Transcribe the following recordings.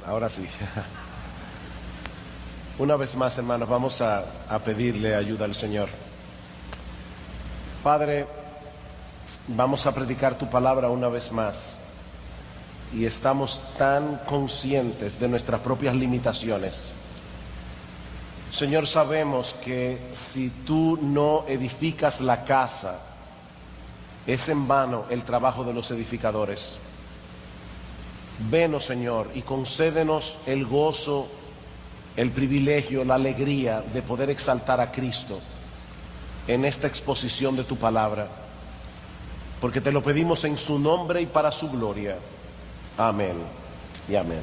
Ahora sí. Una vez más, hermanos, vamos a pedirle ayuda al Señor. Padre, vamos a predicar tu palabra una vez más. Y estamos tan conscientes de nuestras propias limitaciones. Señor, sabemos que si tú no edificas la casa, es en vano el trabajo de los edificadores. Venos, Señor, y concédenos el gozo, el privilegio, la alegría de poder exaltar a Cristo en esta exposición de tu palabra, porque te lo pedimos en su nombre y para su gloria. Amén y amén.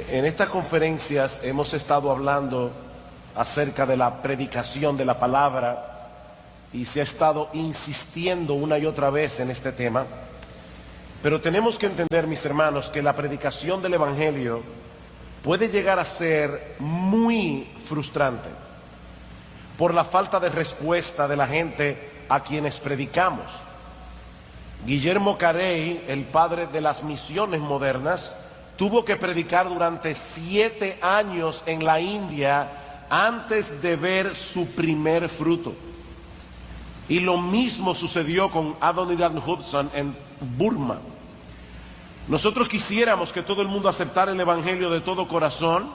En estas conferencias hemos estado hablando acerca de la predicación de la palabra y se ha estado insistiendo una y otra vez en este tema. Pero tenemos que entender, mis hermanos, que la predicación del Evangelio puede llegar a ser muy frustrante por la falta de respuesta de la gente a quienes predicamos. Guillermo Carey, el padre de las misiones modernas, tuvo que predicar durante 7 años en la India antes de ver su primer fruto. Y lo mismo sucedió con Adoniram Judson en Burma. Nosotros quisiéramos que todo el mundo aceptara el Evangelio de todo corazón.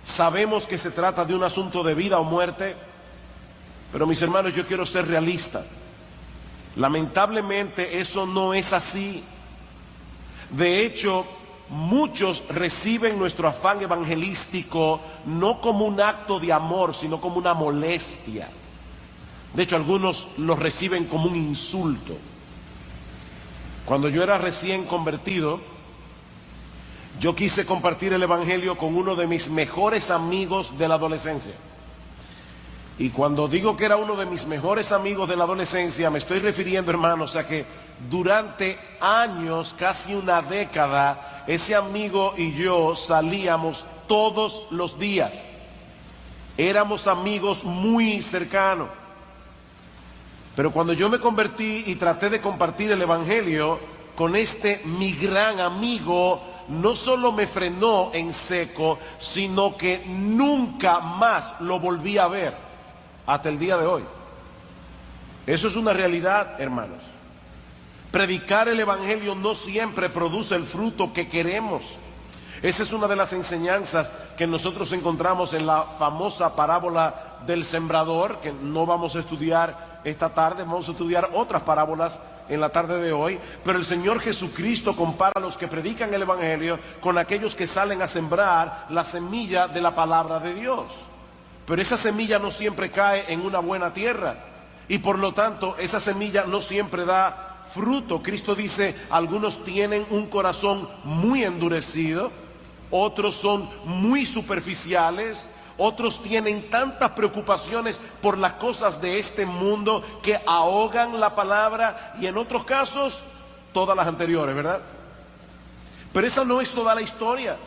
Sabemos que se trata de un asunto de vida o muerte, pero mis hermanos, yo quiero ser realista. Lamentablemente eso no es así. De hecho, muchos reciben nuestro afán evangelístico no como un acto de amor, sino como una molestia. De hecho, algunos lo reciben como un insulto. Cuando yo era recién convertido, yo quise compartir el Evangelio con uno de mis mejores amigos de la adolescencia. Y cuando digo que era uno de mis mejores amigos de la adolescencia, me estoy refiriendo, hermanos, a que durante años, casi una década, ese amigo y yo salíamos todos los días. Éramos amigos muy cercanos. Pero cuando yo me convertí y traté de compartir el Evangelio con mi gran amigo, no solo me frenó en seco, sino que nunca más lo volví a ver hasta el día de hoy. Eso es una realidad, hermanos. Predicar el Evangelio no siempre produce el fruto que queremos. Esa es una de las enseñanzas que nosotros encontramos en la famosa parábola del sembrador, que no vamos a estudiar esta tarde, vamos a estudiar otras parábolas en la tarde de hoy. Pero el Señor Jesucristo compara a los que predican el Evangelio con aquellos que salen a sembrar la semilla de la palabra de Dios. Pero esa semilla no siempre cae en una buena tierra y por lo tanto esa semilla no siempre da fruto. Cristo dice, algunos tienen un corazón muy endurecido, otros son muy superficiales, otros tienen tantas preocupaciones por las cosas de este mundo que ahogan la palabra, y en otros casos todas las anteriores, ¿verdad? Pero esa no es toda la historia.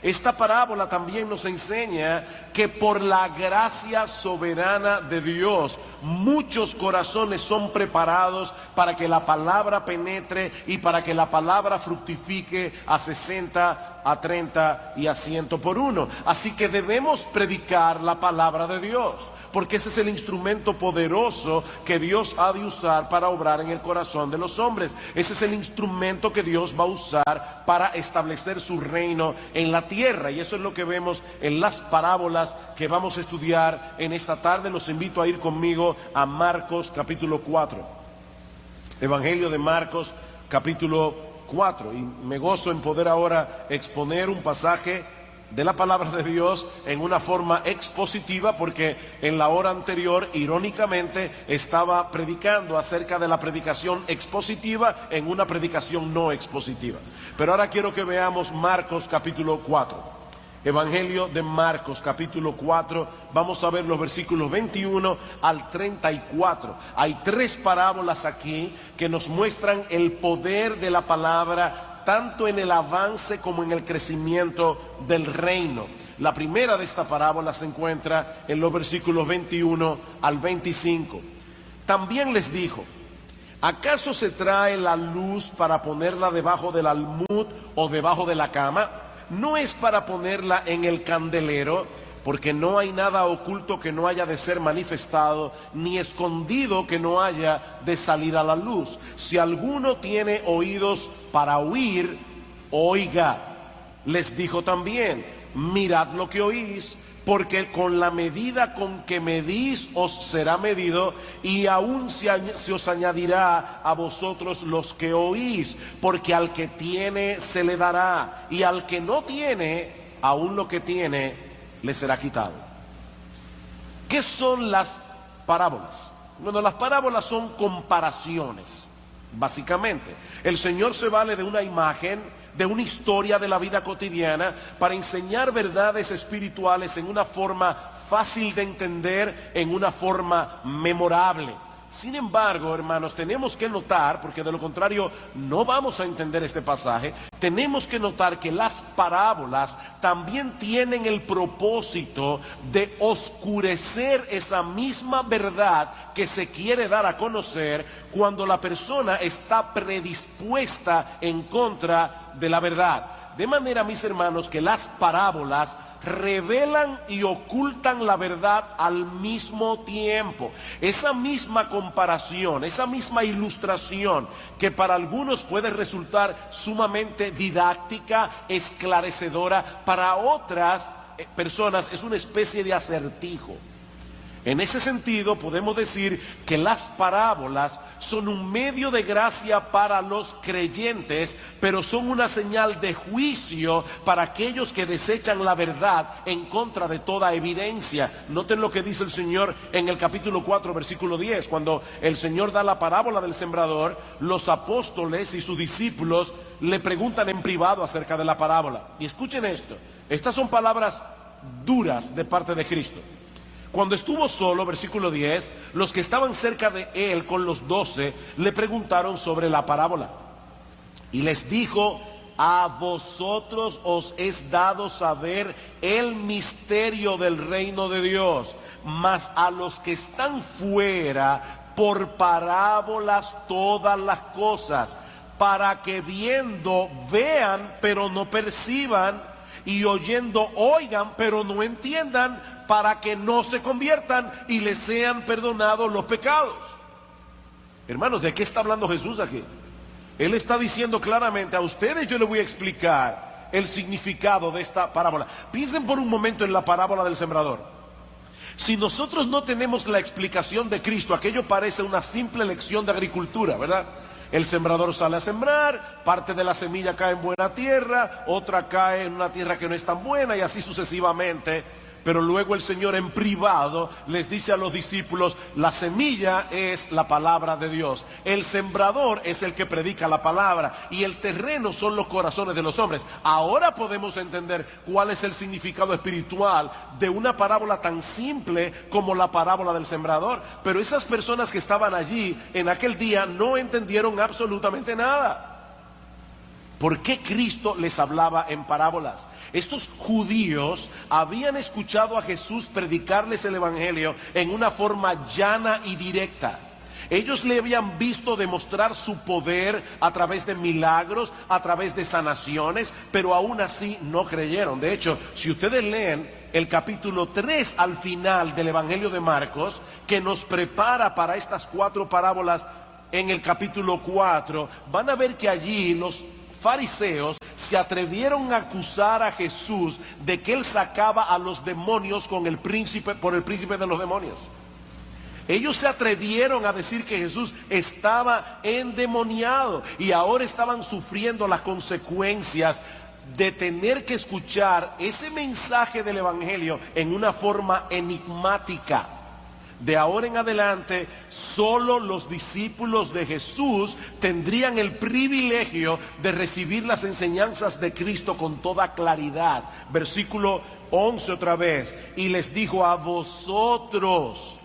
Esta parábola también nos enseña que por la gracia soberana de Dios, muchos corazones son preparados para que la palabra penetre y para que la palabra fructifique a 60, a 30 y a 100 por uno. Así que debemos predicar la palabra de Dios, porque ese es el instrumento poderoso que Dios ha de usar para obrar en el corazón de los hombres. Ese es el instrumento que Dios va a usar para establecer su reino en la tierra. Y eso es lo que vemos en las parábolas que vamos a estudiar en esta tarde. Los invito a ir conmigo a Marcos capítulo 4. Evangelio de Marcos capítulo 4. Y me gozo en poder ahora exponer un pasaje de la palabra de Dios en una forma expositiva, porque en la hora anterior, irónicamente, estaba predicando acerca de la predicación expositiva en una predicación no expositiva. Pero ahora quiero que veamos Marcos capítulo 4. Evangelio de Marcos capítulo 4, vamos a ver los versículos 21 al 34. Hay 3 parábolas aquí que nos muestran el poder de la palabra, tanto en el avance como en el crecimiento del reino. La primera de esta parábola se encuentra en los versículos 21 al 25. También les dijo: ¿Acaso se trae la luz para ponerla debajo del almud o debajo de la cama? No es para ponerla en el candelero, porque no hay nada oculto que no haya de ser manifestado, ni escondido que no haya de salir a la luz. Si alguno tiene oídos para oír, oiga. Les dijo también: mirad lo que oís, porque con la medida con que medís os será medido, y aún se os añadirá a vosotros los que oís, porque al que tiene se le dará, y al que no tiene, aún lo que tiene le será quitado. ¿Qué son las parábolas? Bueno, las parábolas son comparaciones, básicamente. El Señor se vale de una imagen, de una historia de la vida cotidiana, para enseñar verdades espirituales en una forma fácil de entender, en una forma memorable. Sin embargo, hermanos, tenemos que notar, porque de lo contrario no vamos a entender este pasaje, tenemos que notar que las parábolas también tienen el propósito de oscurecer esa misma verdad que se quiere dar a conocer cuando la persona está predispuesta en contra de la verdad. De manera, mis hermanos, que las parábolas revelan y ocultan la verdad al mismo tiempo. Esa misma comparación, esa misma ilustración, que para algunos puede resultar sumamente didáctica, esclarecedora, para otras personas es una especie de acertijo. En ese sentido podemos decir que las parábolas son un medio de gracia para los creyentes, pero son una señal de juicio para aquellos que desechan la verdad en contra de toda evidencia. Noten lo que dice el Señor en el capítulo 4, versículo 10, cuando el Señor da la parábola del sembrador. Los apóstoles y sus discípulos le preguntan en privado acerca de la parábola. Y escuchen esto, estas son palabras duras de parte de Cristo. Cuando estuvo solo, versículo 10, los que estaban cerca de él con los 12 le preguntaron sobre la parábola. Y les dijo: a vosotros os es dado saber el misterio del reino de Dios, mas a los que están fuera, por parábolas todas las cosas, para que viendo vean, pero no perciban, y oyendo oigan, pero no entiendan, para que no se conviertan y les sean perdonados los pecados. Hermanos, ¿de qué está hablando Jesús aquí? Él está diciendo claramente: a ustedes yo les voy a explicar el significado de esta parábola. Piensen por un momento en la parábola del sembrador. Si nosotros no tenemos la explicación de Cristo, aquello parece una simple lección de agricultura, ¿verdad? El sembrador sale a sembrar, parte de la semilla cae en buena tierra, otra cae en una tierra que no es tan buena, y así sucesivamente. Pero luego el Señor en privado les dice a los discípulos: la semilla es la palabra de Dios, el sembrador es el que predica la palabra, y el terreno son los corazones de los hombres. Ahora podemos entender cuál es el significado espiritual de una parábola tan simple como la parábola del sembrador. Pero esas personas que estaban allí en aquel día no entendieron absolutamente nada. ¿Por qué Cristo les hablaba en parábolas? Estos judíos habían escuchado a Jesús predicarles el evangelio en una forma llana y directa. Ellos le habían visto demostrar su poder a través de milagros, a través de sanaciones, pero aún así no creyeron. De hecho, si ustedes leen el capítulo 3 al final del evangelio de Marcos, que nos prepara para estas 4 parábolas en el capítulo 4, van a ver que allí los fariseos se atrevieron a acusar a Jesús de que él sacaba a los demonios con el príncipe, por el príncipe de los demonios. Ellos se atrevieron a decir que Jesús estaba endemoniado, y ahora estaban sufriendo las consecuencias de tener que escuchar ese mensaje del evangelio en una forma enigmática. De ahora en adelante, solo los discípulos de Jesús tendrían el privilegio de recibir las enseñanzas de Cristo con toda claridad. Versículo 11 otra vez: y les dijo: a vosotros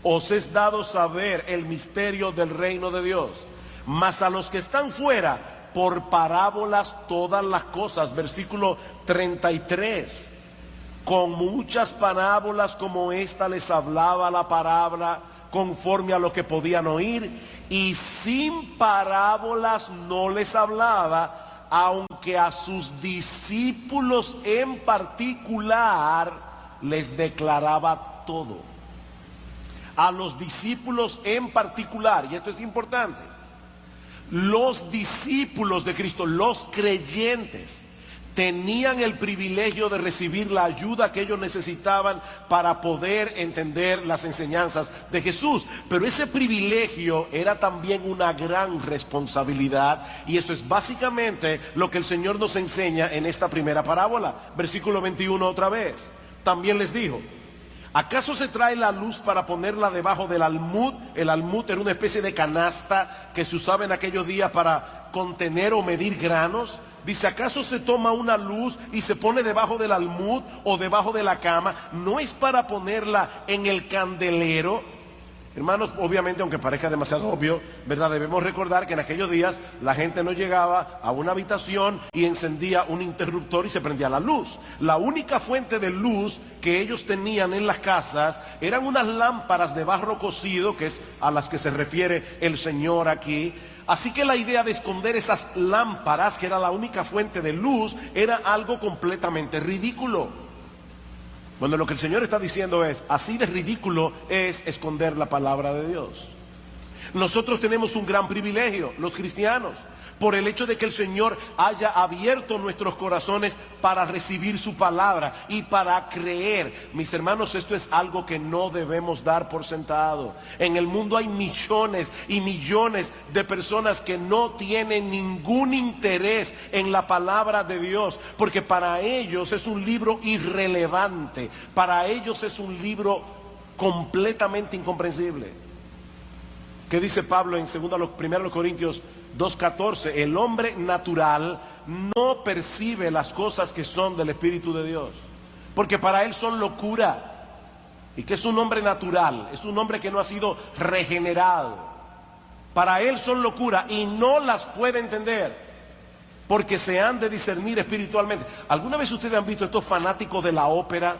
os es dado saber el misterio del reino de Dios, mas a los que están fuera, por parábolas todas las cosas. Versículo 33: con muchas parábolas como esta les hablaba la palabra conforme a lo que podían oír, y sin parábolas no les hablaba, aunque a sus discípulos en particular les declaraba todo. A los discípulos en particular, y esto es importante, los discípulos de Cristo, los creyentes, tenían el privilegio de recibir la ayuda que ellos necesitaban para poder entender las enseñanzas de Jesús. Pero ese privilegio era también una gran responsabilidad, y eso es básicamente lo que el Señor nos enseña en esta primera parábola. Versículo 21 otra vez. También les dijo: ¿acaso se trae la luz para ponerla debajo del almud? El almud era una especie de canasta que se usaba en aquellos días para contener o medir granos. Dice: ¿acaso se toma una luz y se pone debajo del almud o debajo de la cama? ¿No es para ponerla en el candelero? Hermanos, obviamente, aunque parezca demasiado obvio, ¿verdad?, debemos recordar que en aquellos días la gente no llegaba a una habitación y encendía un interruptor y se prendía la luz. La única fuente de luz que ellos tenían en las casas eran unas lámparas de barro cocido, que es a las que se refiere el Señor aquí. Así que la idea de esconder esas lámparas, que era la única fuente de luz, era algo completamente ridículo. Bueno, lo que el Señor está diciendo es: así de ridículo es esconder la palabra de Dios. Nosotros tenemos un gran privilegio, los cristianos, por el hecho de que el Señor haya abierto nuestros corazones para recibir su palabra y para creer. Mis hermanos, esto es algo que no debemos dar por sentado. En el mundo hay millones y millones de personas que no tienen ningún interés en la palabra de Dios, porque para ellos es un libro irrelevante, para ellos es un libro completamente incomprensible. ¿Qué dice Pablo en 1 Corintios 2:14? El hombre natural no percibe las cosas que son del Espíritu de Dios, porque para él son locura. ¿Y qué es un hombre natural? Es un hombre que no ha sido regenerado. Para él son locura y no las puede entender, porque se han de discernir espiritualmente. ¿Alguna vez ustedes han visto estos fanáticos de la ópera,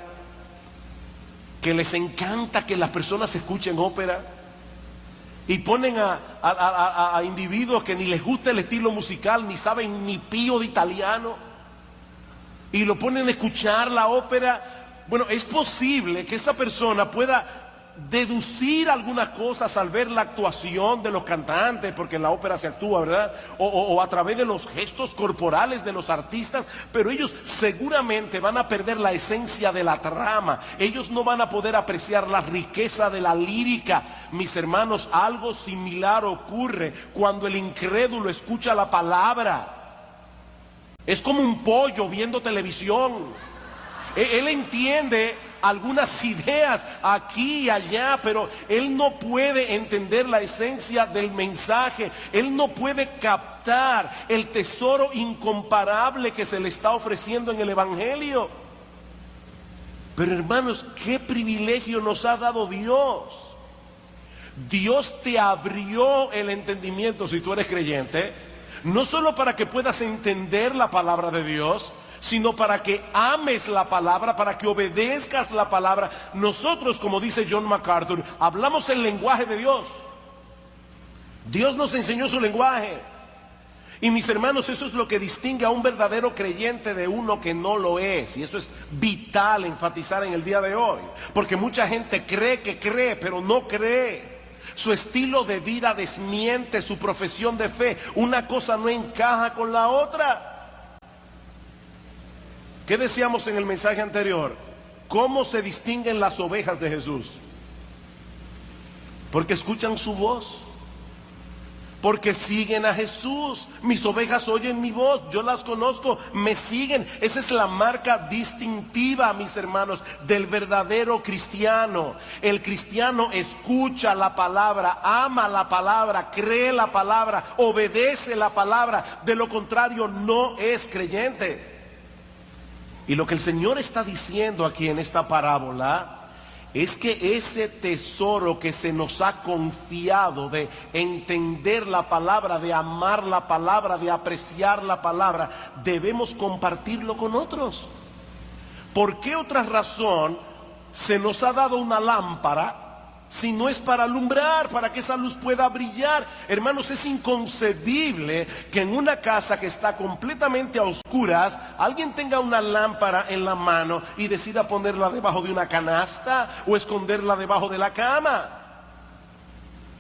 que les encanta que las personas escuchen ópera? Y ponen a individuos que ni les gusta el estilo musical, ni saben ni pío de italiano, y lo ponen a escuchar la ópera. Bueno, es posible que esa persona pueda deducir algunas cosas al ver la actuación de los cantantes, porque en la ópera se actúa, ¿verdad? O a través de los gestos corporales de los artistas, pero ellos seguramente van a perder la esencia de la trama. Ellos no van a poder apreciar la riqueza de la lírica. Mis hermanos, algo similar ocurre cuando el incrédulo escucha la palabra. Es como un pollo viendo televisión. Él entiende algunas ideas aquí y allá, pero él no puede entender la esencia del mensaje. Él no puede captar el tesoro incomparable que se le está ofreciendo en el Evangelio. Pero hermanos, qué privilegio nos ha dado Dios. Dios te abrió el entendimiento, si tú eres creyente, no solo para que puedas entender la palabra de Dios, sino para que ames la palabra, para que obedezcas la palabra. Nosotros, como dice John MacArthur, hablamos el lenguaje de Dios. Dios nos enseñó su lenguaje. Y mis hermanos, eso es lo que distingue a un verdadero creyente de uno que no lo es. Y eso es vital enfatizar en el día de hoy, porque mucha gente cree que cree, pero no cree. Su estilo de vida desmiente su profesión de fe. Una cosa no encaja con la otra. ¿Qué decíamos en el mensaje anterior? ¿Cómo se distinguen las ovejas de Jesús? Porque escuchan su voz, porque siguen a Jesús. Mis ovejas oyen mi voz, yo las conozco, me siguen. Esa es la marca distintiva, mis hermanos, del verdadero cristiano. El cristiano escucha la palabra, ama la palabra, cree la palabra, obedece la palabra. De lo contrario, no es creyente. Y lo que el Señor está diciendo aquí en esta parábola es que ese tesoro que se nos ha confiado de entender la palabra, de amar la palabra, de apreciar la palabra, debemos compartirlo con otros. ¿Por qué otra razón se nos ha dado una lámpara si no es para alumbrar, para que esa luz pueda brillar? Hermanos, es inconcebible que en una casa que está completamente a oscuras, alguien tenga una lámpara en la mano y decida ponerla debajo de una canasta o esconderla debajo de la cama.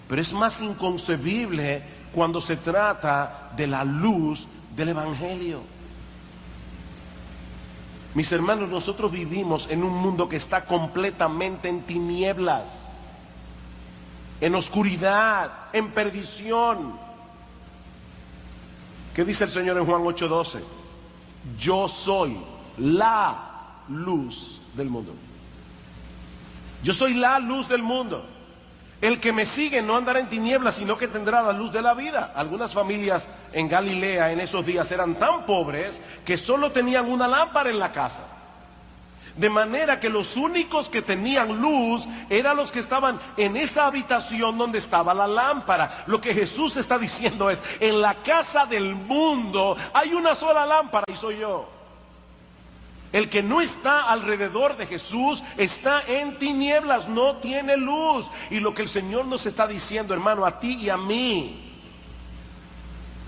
Pero es más inconcebible cuando se trata de la luz del Evangelio. Mis hermanos, nosotros vivimos en un mundo que está completamente en tinieblas, en oscuridad, en perdición. ¿Qué dice el Señor en Juan 8:12? Yo soy la luz del mundo. Yo soy la luz del mundo. El que me sigue no andará en tinieblas, sino que tendrá la luz de la vida. Algunas familias en Galilea en esos días eran tan pobres que solo tenían una lámpara en la casa. De manera que los únicos que tenían luz eran los que estaban en esa habitación donde estaba la lámpara. Lo que Jesús está diciendo es, en la casa del mundo hay una sola lámpara y soy yo. El que no está alrededor de Jesús está en tinieblas, no tiene luz. Y lo que el Señor nos está diciendo, hermano, a ti y a mí,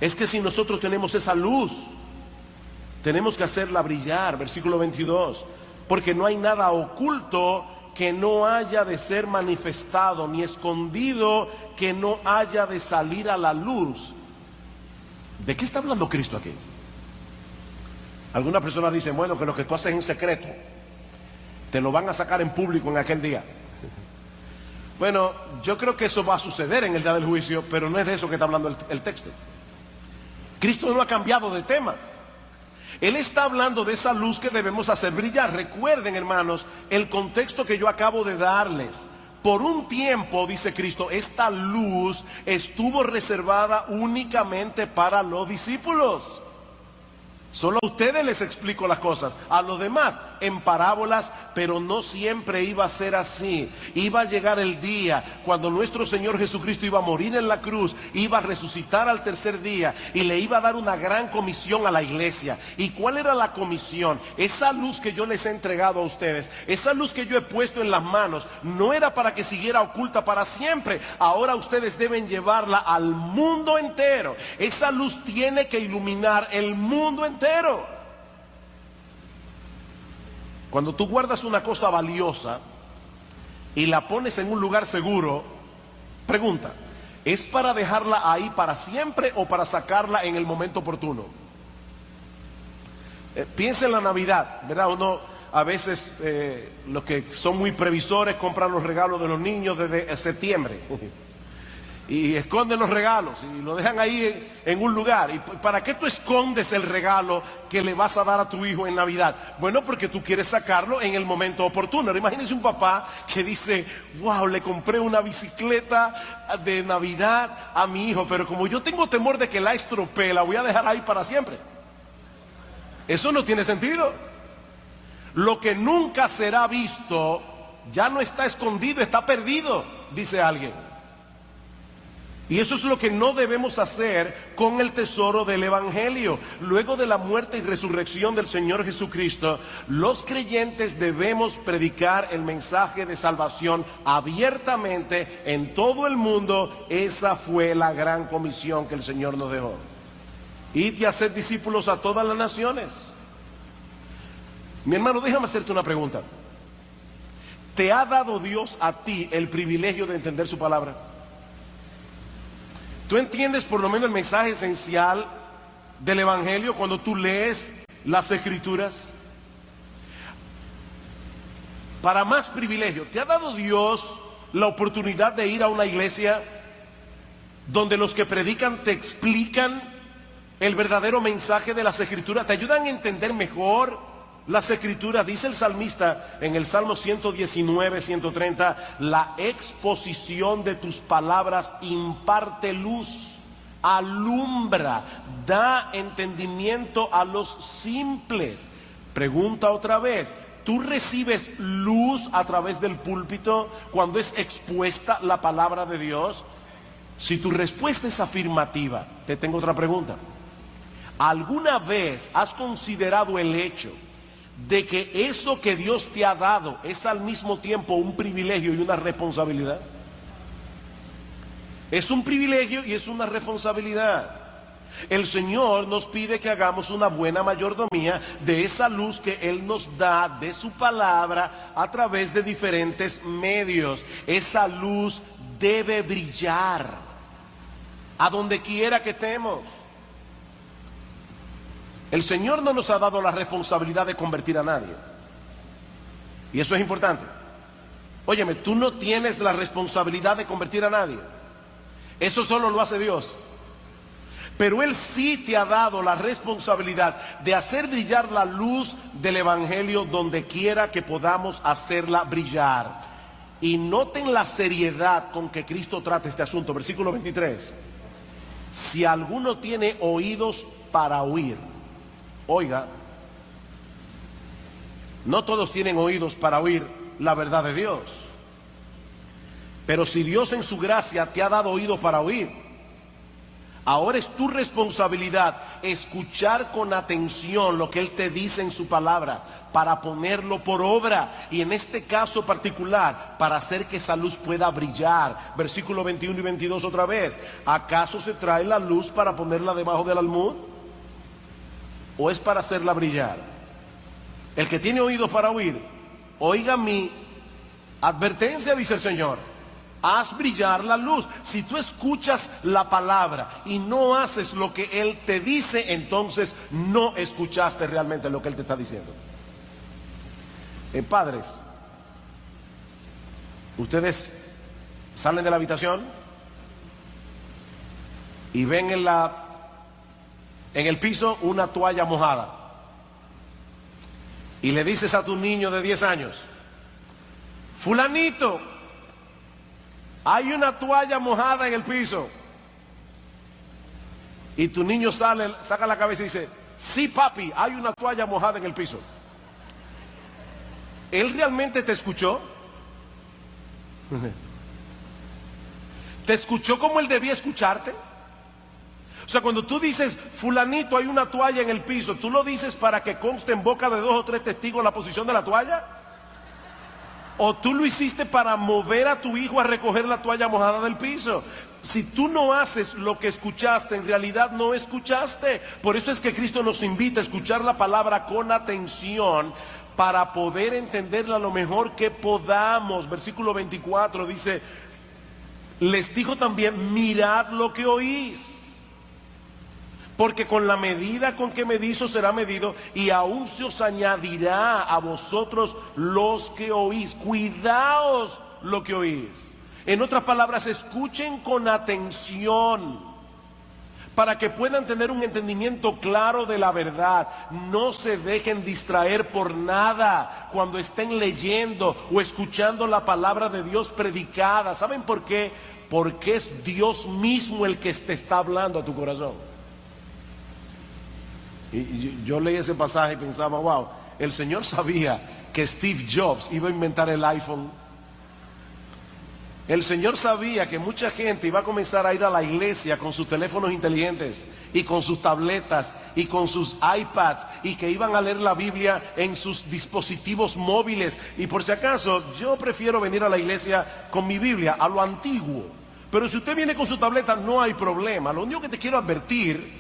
es que si nosotros tenemos esa luz, tenemos que hacerla brillar. Versículo 22. Porque no hay nada oculto que no haya de ser manifestado, ni escondido que no haya de salir a la luz. ¿De qué está hablando Cristo aquí? Algunas personas dicen, bueno, que lo que tú haces en secreto te lo van a sacar en público en aquel día. Bueno, yo creo que eso va a suceder en el día del juicio, pero no es de eso que está hablando el texto. Cristo no ha cambiado de tema. Él está hablando de esa luz que debemos hacer brillar. Recuerden, hermanos, el contexto que yo acabo de darles. Por un tiempo, dice Cristo, esta luz estuvo reservada únicamente para los discípulos. Solo a ustedes les explico las cosas, a los demás en parábolas, pero no siempre iba a ser así. Iba a llegar el día cuando nuestro Señor Jesucristo iba a morir en la cruz, iba a resucitar al tercer día y le iba a dar una gran comisión a la iglesia. ¿Y cuál era la comisión? Esa luz que yo les he entregado a ustedes, esa luz que yo he puesto en las manos, no era para que siguiera oculta para siempre. Ahora ustedes deben llevarla al mundo entero. Esa luz tiene que iluminar el mundo entero. Cuando tú guardas una cosa valiosa y la pones en un lugar seguro, pregunta, ¿es para dejarla ahí para siempre o para sacarla en el momento oportuno? Piensa en la Navidad, ¿verdad? Uno a veces, los que son muy previsores, compran los regalos de los niños desde septiembre. Y esconden los regalos y lo dejan ahí en un lugar. ¿Y para qué tú escondes el regalo que le vas a dar a tu hijo en Navidad? Bueno, porque tú quieres sacarlo en el momento oportuno. Ahora, imagínese un papá que dice, wow, le compré una bicicleta de Navidad a mi hijo, pero como yo tengo temor de que la estropee, la voy a dejar ahí para siempre. Eso no tiene sentido. Lo que nunca será visto ya no está escondido, está perdido, dice alguien. Y eso es lo que no debemos hacer con el tesoro del Evangelio. Luego de la muerte y resurrección del Señor Jesucristo, los creyentes debemos predicar el mensaje de salvación abiertamente en todo el mundo. Esa fue la gran comisión que el Señor nos dejó. Id y haced discípulos a todas las naciones. Mi hermano, déjame hacerte una pregunta. ¿Te ha dado Dios a ti el privilegio de entender su palabra? ¿Tú entiendes por lo menos el mensaje esencial del Evangelio cuando tú lees las Escrituras? Para más privilegio, ¿te ha dado Dios la oportunidad de ir a una iglesia donde los que predican te explican el verdadero mensaje de las Escrituras? ¿Te ayudan a entender mejor las Escrituras? Dice el salmista en el Salmo 119, 130, la exposición de tus palabras imparte luz, alumbra, da entendimiento a los simples. Pregunta otra vez, ¿tú recibes luz a través del púlpito cuando es expuesta la palabra de Dios? Si tu respuesta es afirmativa, te tengo otra pregunta. ¿Alguna vez has considerado el hecho de que eso que Dios te ha dado es al mismo tiempo un privilegio y una responsabilidad? Es un privilegio y es una responsabilidad. El Señor nos pide que hagamos una buena mayordomía de esa luz que Él nos da, de su palabra, a través de diferentes medios. Esa luz debe brillar a donde quiera que estemos. El Señor no nos ha dado la responsabilidad de convertir a nadie. Y eso es importante. Óyeme, tú no tienes la responsabilidad de convertir a nadie. Eso solo lo hace Dios. Pero Él sí te ha dado la responsabilidad de hacer brillar la luz del Evangelio donde quiera que podamos hacerla brillar. Y noten la seriedad con que Cristo trata este asunto. Versículo 23. Si alguno tiene oídos para oír, oiga, no todos tienen oídos para oír la verdad de Dios. Pero si Dios en su gracia te ha dado oídos para oír, ahora es tu responsabilidad escuchar con atención lo que Él te dice en su palabra para ponerlo por obra, y en este caso particular para hacer que esa luz pueda brillar. Versículo 21 y 22 otra vez. ¿Acaso se trae la luz para ponerla debajo del almud? ¿O es para hacerla brillar? El que tiene oídos para oír, oiga mi advertencia, dice el Señor. Haz brillar la luz. Si tú escuchas la palabra y no haces lo que Él te dice, entonces no escuchaste realmente lo que Él te está diciendo. Padres, ustedes salen de la habitación y ven en el piso una toalla mojada, y le dices a tu niño de 10 años: fulanito, hay una toalla mojada en el piso. Y tu niño saca la cabeza y dice: sí, papi, hay una toalla mojada en el piso. ¿Él realmente te escuchó? ¿Te escuchó como Él debía escucharte? O sea, cuando tú dices: fulanito, hay una toalla en el piso, ¿tú lo dices para que conste en boca de 2 o 3 testigos la posición de la toalla? ¿O tú lo hiciste para mover a tu hijo a recoger la toalla mojada del piso? Si tú no haces lo que escuchaste, en realidad no escuchaste. Por eso es que Cristo nos invita a escuchar la palabra con atención para poder entenderla lo mejor que podamos. Versículo 24 dice: les dijo también: mirad lo que oís, porque con la medida con que medís os será medido, y aún se os añadirá a vosotros los que oís. Cuidaos lo que oís. En otras palabras, escuchen con atención para que puedan tener un entendimiento claro de la verdad. No se dejen distraer por nada cuando estén leyendo o escuchando la palabra de Dios predicada. ¿Saben por qué? Porque es Dios mismo el que te está hablando a tu corazón. Y yo leí ese pasaje y pensaba: wow, el Señor sabía que Steve Jobs iba a inventar el iPhone. El Señor sabía que mucha gente iba a comenzar a ir a la iglesia con sus teléfonos inteligentes y con sus tabletas y con sus iPads, y que iban a leer la Biblia en sus dispositivos móviles. Y por si acaso, yo prefiero venir a la iglesia con mi Biblia a lo antiguo. Pero si usted viene con su tableta, no hay problema. Lo único que te quiero advertir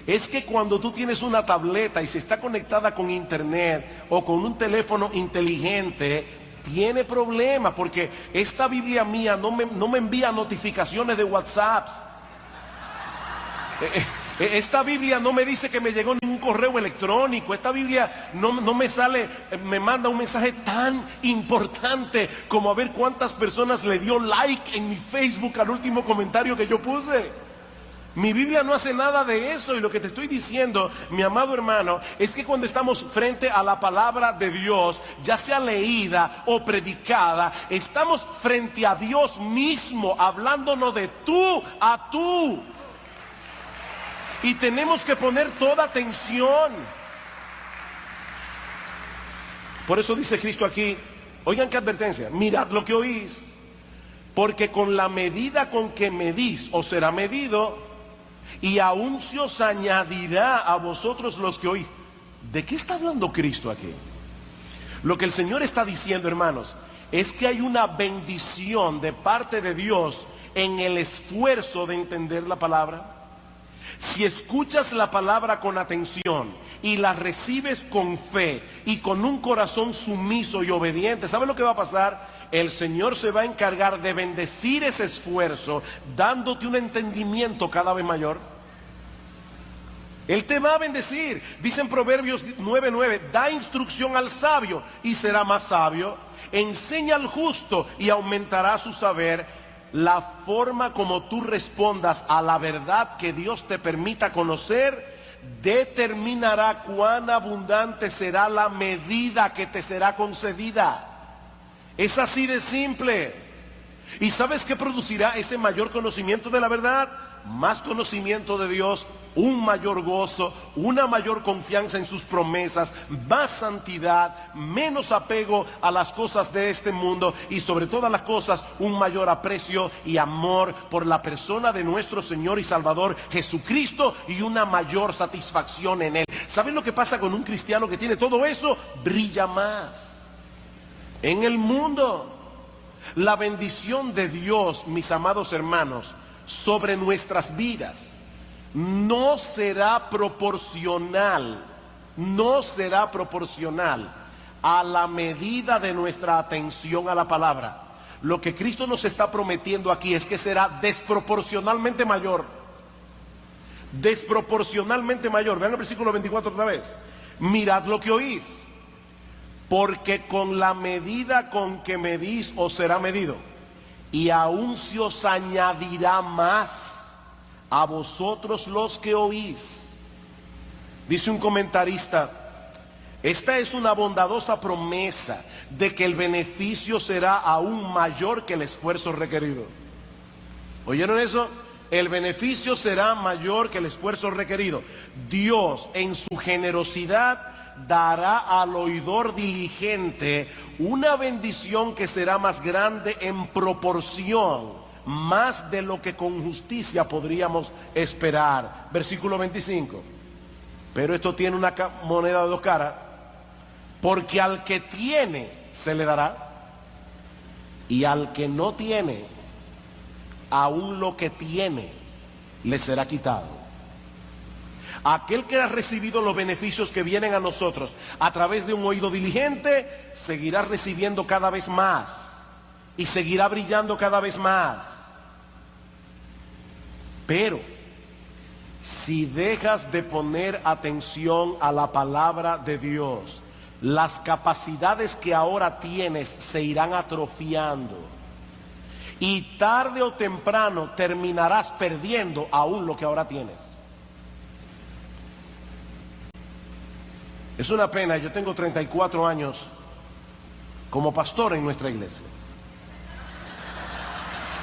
es que cuando tú tienes una tableta y se está conectada con internet o con un teléfono inteligente, tiene problemas, porque esta Biblia mía no me envía notificaciones de WhatsApp. Esta Biblia no me dice que me llegó ningún correo electrónico. Esta Biblia no me sale, me manda un mensaje tan importante como a ver cuántas personas le dio like en mi Facebook al último comentario que yo puse. Mi Biblia no hace nada de eso. Y lo que te estoy diciendo, mi amado hermano, es que cuando estamos frente a la palabra de Dios, ya sea leída o predicada, estamos frente a Dios mismo, hablándonos de tú a tú. Y tenemos que poner toda atención. Por eso dice Cristo aquí, oigan qué advertencia: mirad lo que oís, porque con la medida con que medís os será medido, y aún se os añadirá a vosotros los que oís. ¿De qué está hablando Cristo aquí? Lo que el Señor está diciendo, hermanos, es que hay una bendición de parte de Dios en el esfuerzo de entender la palabra. Si escuchas la palabra con atención y la recibes con fe y con un corazón sumiso y obediente, ¿sabes lo que va a pasar? El Señor se va a encargar de bendecir ese esfuerzo, dándote un entendimiento cada vez mayor. Él te va a bendecir. Dice en Proverbios 9:9, da instrucción al sabio y será más sabio. Enseña al justo y aumentará su saber. La forma como tú respondas a la verdad que Dios te permita conocer determinará cuán abundante será la medida que te será concedida. Es así de simple. ¿Y sabes qué producirá ese mayor conocimiento de la verdad? Más conocimiento de Dios, un mayor gozo, una mayor confianza en sus promesas, más santidad, menos apego a las cosas de este mundo y sobre todas las cosas un mayor aprecio y amor por la persona de nuestro Señor y Salvador Jesucristo y una mayor satisfacción en Él. ¿Saben lo que pasa con un cristiano que tiene todo eso? Brilla más en el mundo. La bendición de Dios, mis amados hermanos, sobre nuestras vidas no será proporcional a la medida de nuestra atención a la palabra. Lo que Cristo nos está prometiendo aquí es que será desproporcionalmente mayor. Desproporcionalmente mayor. Vean el versículo 24 otra vez. Mirad lo que oís, porque con la medida con que medís os será medido, y aún se os añadirá más a vosotros los que oís. Dice un comentarista, esta es una bondadosa promesa de que el beneficio será aún mayor que el esfuerzo requerido. ¿Oyeron eso? El beneficio será mayor que el esfuerzo requerido. Dios, en su generosidad, dará al oidor diligente una bendición que será más grande en proporción, más de lo que con justicia podríamos esperar. Versículo 25. Pero esto tiene una moneda de dos caras, porque al que tiene se le dará, y al que no tiene, aún lo que tiene le será quitado. Aquel que ha recibido los beneficios que vienen a nosotros a través de un oído diligente, seguirá recibiendo cada vez más y seguirá brillando cada vez más. Pero si dejas de poner atención a la palabra de Dios, las capacidades que ahora tienes se irán atrofiando y tarde o temprano terminarás perdiendo aún lo que ahora tienes. Es una pena, yo tengo 34 años como pastor en nuestra iglesia.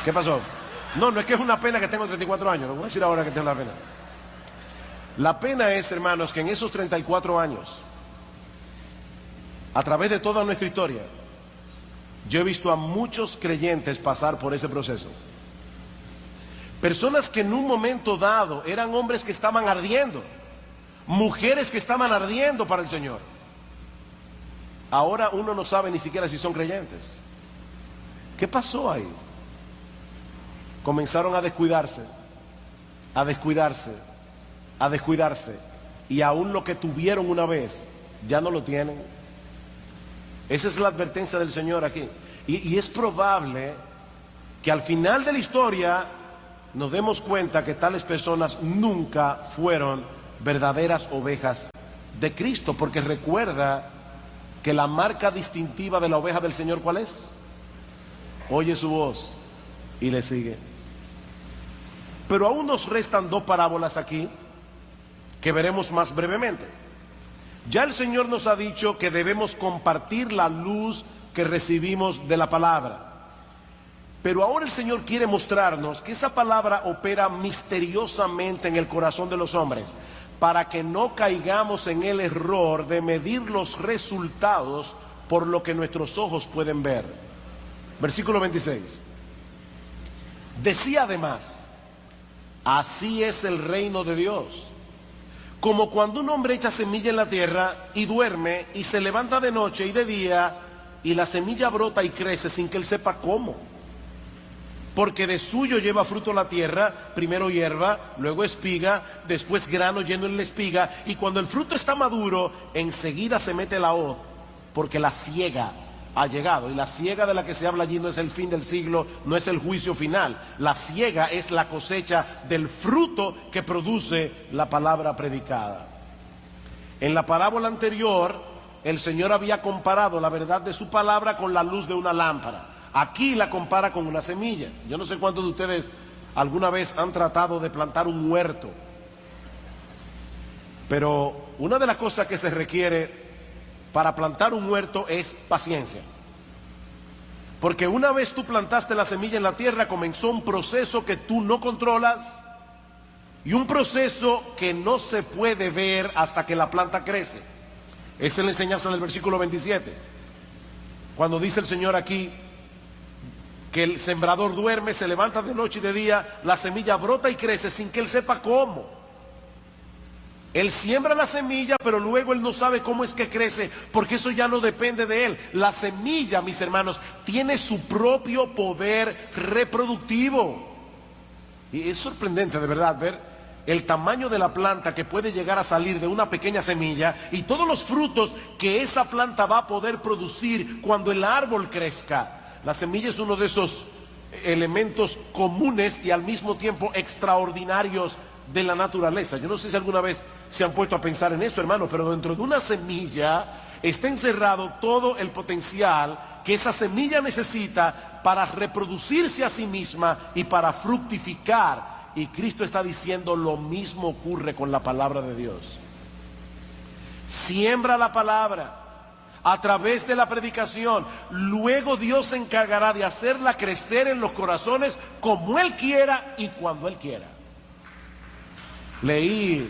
¿Qué pasó? No es que es una pena que tengo 34 años, no voy a decir ahora que tengo la pena. La pena es, hermanos, que en esos 34 años, a través de toda nuestra historia, yo he visto a muchos creyentes pasar por ese proceso. Personas que en un momento dado eran hombres que estaban ardiendo, mujeres que estaban ardiendo para el Señor. Ahora uno no sabe ni siquiera si son creyentes. ¿Qué pasó ahí? Comenzaron a descuidarse, y aún lo que tuvieron una vez ya no lo tienen. Esa es la advertencia del Señor aquí. Y es probable que al final de la historia nos demos cuenta que tales personas nunca fueron verdaderas ovejas de Cristo, porque recuerda que la marca distintiva de la oveja del Señor, ¿cuál es? Oye su voz y le sigue. Pero aún nos restan dos parábolas aquí que veremos más brevemente. Ya el Señor nos ha dicho que debemos compartir la luz que recibimos de la palabra. Pero ahora el Señor quiere mostrarnos que esa palabra opera misteriosamente en el corazón de los hombres, para que no caigamos en el error de medir los resultados por lo que nuestros ojos pueden ver. Versículo 26. Decía además, así es el reino de Dios. como cuando un hombre echa semilla en la tierra y duerme y se levanta de noche y de día y la semilla brota y crece sin que él sepa cómo. Porque de suyo lleva fruto la tierra, primero hierba, luego espiga, después grano lleno en la espiga, y cuando el fruto está maduro, enseguida se mete la hoz, porque la siega ha llegado. Y la siega de la que se habla allí no es el fin del siglo, no es el juicio final. La siega es la cosecha del fruto que produce la palabra predicada. En la parábola anterior, el Señor había comparado la verdad de su palabra con la luz de una lámpara. Aquí la compara con una semilla. Yo no sé cuántos de ustedes alguna vez han tratado de plantar un huerto, pero una de las cosas que se requiere para plantar un huerto es paciencia. Porque una vez tú plantaste la semilla en la tierra, comenzó un proceso que tú no controlas y un proceso que no se puede ver hasta que la planta crece. Esa es la enseñanza del versículo 27. Cuando dice el Señor aquí que el sembrador duerme, se levanta de noche y de día, la semilla brota y crece sin que él sepa cómo. Él siembra la semilla, pero luego él no sabe cómo es que crece, porque eso ya no depende de él. La semilla, mis hermanos, tiene su propio poder reproductivo. Y es sorprendente, de verdad, ver el tamaño de la planta que puede llegar a salir de una pequeña semilla y todos los frutos que esa planta va a poder producir cuando el árbol crezca. La semilla es uno de esos elementos comunes y al mismo tiempo extraordinarios de la naturaleza. Yo no sé si alguna vez se han puesto a pensar en eso, hermano, pero dentro de una semilla está encerrado todo el potencial que esa semilla necesita para reproducirse a sí misma y para fructificar. Y Cristo está diciendo lo mismo ocurre con la palabra de Dios. Siembra la palabra a través de la predicación, luego Dios se encargará de hacerla crecer en los corazones como Él quiera y cuando Él quiera. Leí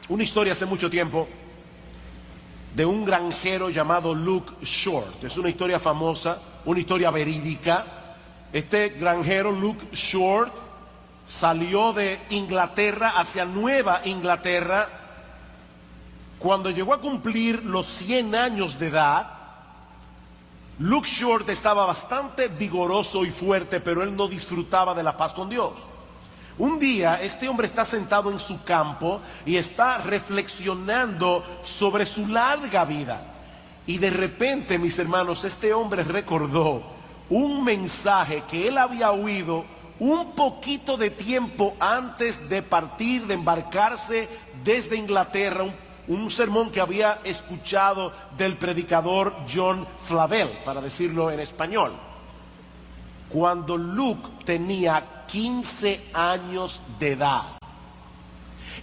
una historia hace mucho tiempo de un granjero llamado Luke Short. Es una historia famosa, una historia verídica. Este granjero Luke Short salió de Inglaterra hacia Nueva Inglaterra. Cuando llegó a cumplir los 100 años de edad, Luke Short estaba bastante vigoroso y fuerte, pero él no disfrutaba de la paz con Dios. Un día este hombre está sentado en su campo y está reflexionando sobre su larga vida. Y de repente, mis hermanos, este hombre recordó un mensaje que él había oído un poquito de tiempo antes de partir, de embarcarse desde Inglaterra, un sermón que había escuchado del predicador John Flavel, para decirlo en español, cuando Luke tenía 15 años de edad.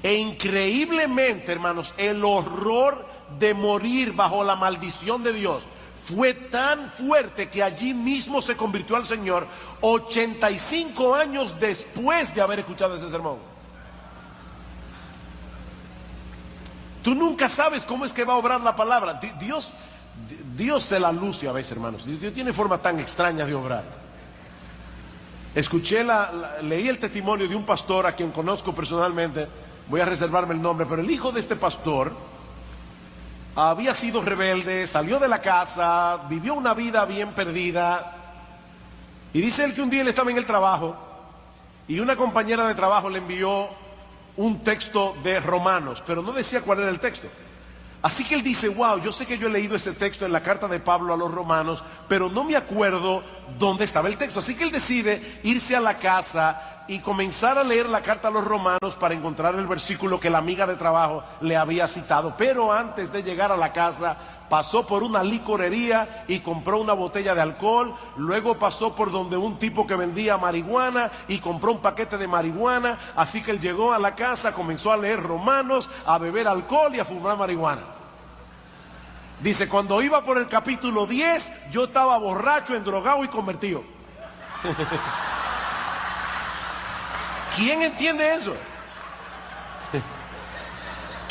E increíblemente, hermanos, el horror de morir bajo la maldición de Dios fue tan fuerte que allí mismo se convirtió al Señor 85 años después de haber escuchado ese sermón. Tú nunca sabes cómo es que va a obrar la palabra. Dios se la luce a veces, hermanos. Dios tiene forma tan extraña de obrar. Leí el testimonio de un pastor a quien conozco personalmente. Voy a reservarme el nombre, pero el hijo de este pastor había sido rebelde, salió de la casa, vivió una vida bien perdida. Y dice él que un día él estaba en el trabajo y una compañera de trabajo le envió un texto de Romanos, pero no decía cuál era el texto. Así que él dice, wow, yo sé que yo he leído ese texto en la carta de Pablo a los romanos, pero no me acuerdo dónde estaba el texto. Así que él decide irse a la casa y comenzar a leer la carta a los romanos para encontrar el versículo que la amiga de trabajo le había citado. Pero antes de llegar a la casa, pasó por una licorería y compró una botella de alcohol. Luego pasó por donde un tipo que vendía marihuana y compró un paquete de marihuana. Así que él llegó a la casa, comenzó a leer Romanos, a beber alcohol y a fumar marihuana. Dice, cuando iba por el capítulo 10, yo estaba borracho, endrogado y convertido. ¿Quién entiende eso?